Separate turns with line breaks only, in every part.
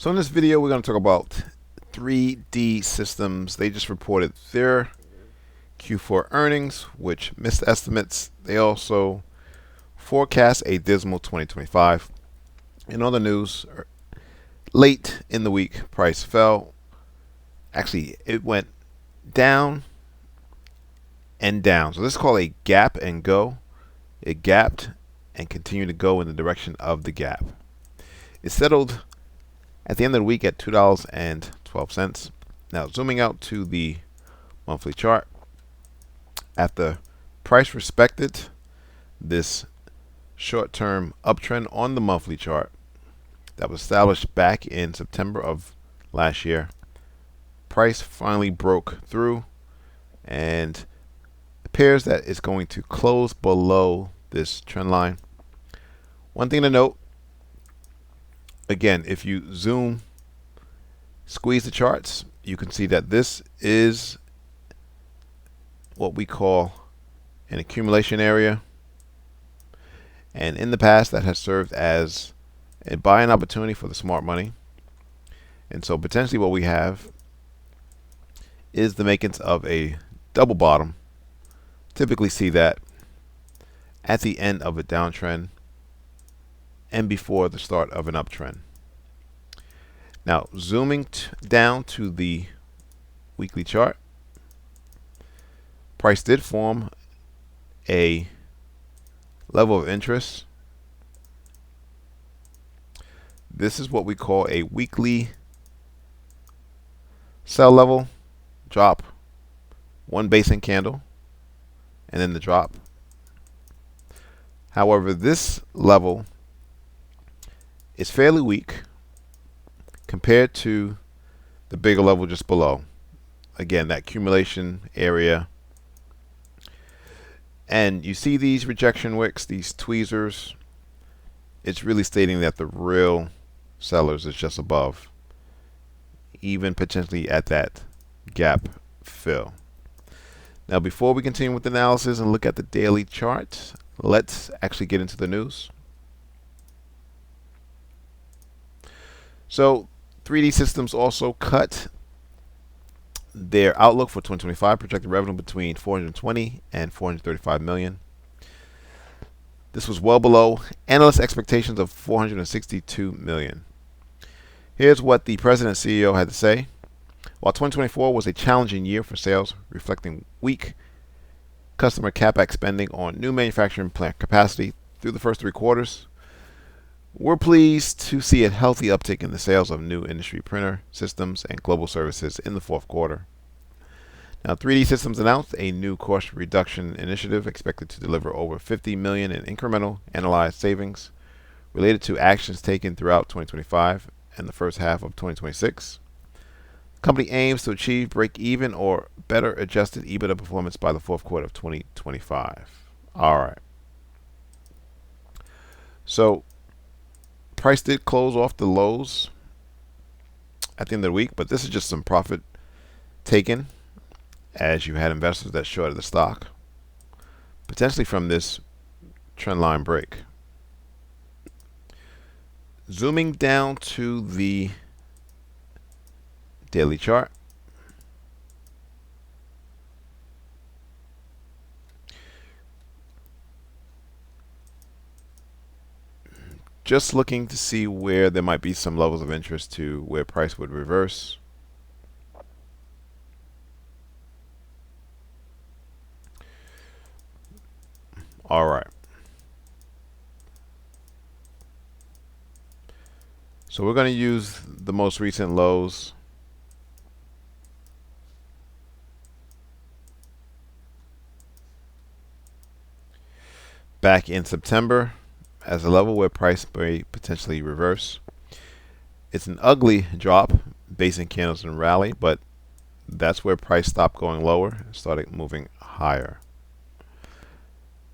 So in this video, we're going to talk about 3D Systems. They just reported their Q4 earnings, which missed estimates. They also forecast a dismal 2025. In other news, late in the week, price fell. Actually, it went down and down. So this is called a gap and go. It gapped and continued to go in the direction of the gap. It settled at the end of the week at $2.12. Now, zooming out to the monthly chart, after price respected this short-term uptrend on the monthly chart that was established back in September of last year, price finally broke through and appears that it's going to close below this trend line. One thing to note, again, if you squeeze the charts, you can see that this is what we call an accumulation area. And in the past, that has served as a buying opportunity for the smart money. And so potentially what we have is the makings of a double bottom. Typically see that at the end of a downtrend and before the start of an uptrend. Now, zooming down to the weekly chart, price did form a level of interest. This is what we call a weekly sell level, drop, one basing candle, and then the drop. However, this level is fairly weak compared to the bigger level just below. Again, that accumulation area. And you see these rejection wicks, these tweezers. It's really stating that the real sellers is just above, even potentially at that gap fill. Now, before we continue with the analysis and look at the daily chart, let's actually get into the news. So 3D Systems also cut their outlook for 2025, projected revenue between 420 and 435 million. This was well below analyst expectations of 462 million. Here's what the president and CEO had to say. While 2024 was a challenging year for sales, reflecting weak customer capex spending on new manufacturing plant capacity through the first 3 quarters, we're pleased to see a healthy uptick in the sales of new industry printer systems and global services in the 4th quarter. Now, 3D Systems announced a new cost reduction initiative expected to deliver over 50 million in incremental analyzed savings related to actions taken throughout 2025 and the first half of 2026. The company aims to achieve break-even or better adjusted EBITDA performance by the 4th quarter of 2025. All right. So, price did close off the lows at the end of the week, but this is just some profit taken as you had investors that shorted the stock, potentially from this trend line break. Zooming down to the daily chart, just looking to see where there might be some levels of interest to where price would reverse. All right. So we're going to use the most recent lows. Back in September as a level where price may potentially reverse. It's an ugly drop, basing candles and rally, but that's where price stopped going lower and started moving higher.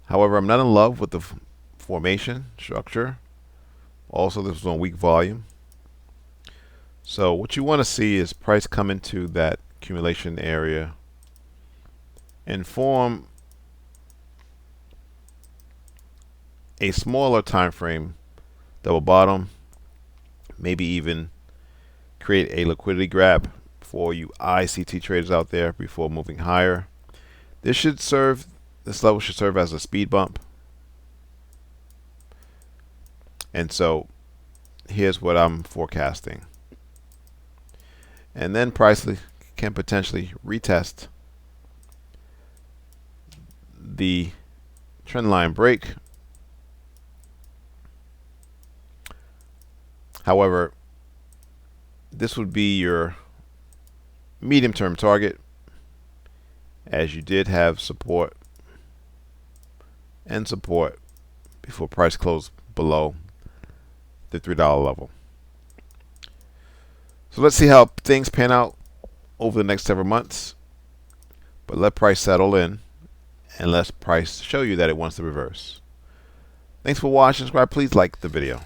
However, I'm not in love with the formation structure. Also, this was on weak volume. So what you want to see is price come into that accumulation area and form a smaller time frame double bottom, maybe even create a liquidity grab for you ICT traders out there before moving higher. This level should serve as a speed bump. And so here's what I'm forecasting. And then price can potentially retest the trend line break. However, this would be your medium-term target, as you did have support and support before price closed below the $3 level. So let's see how things pan out over the next several months. But let price settle in and let price show you that it wants to reverse. Thanks for watching. Subscribe. Please like the video.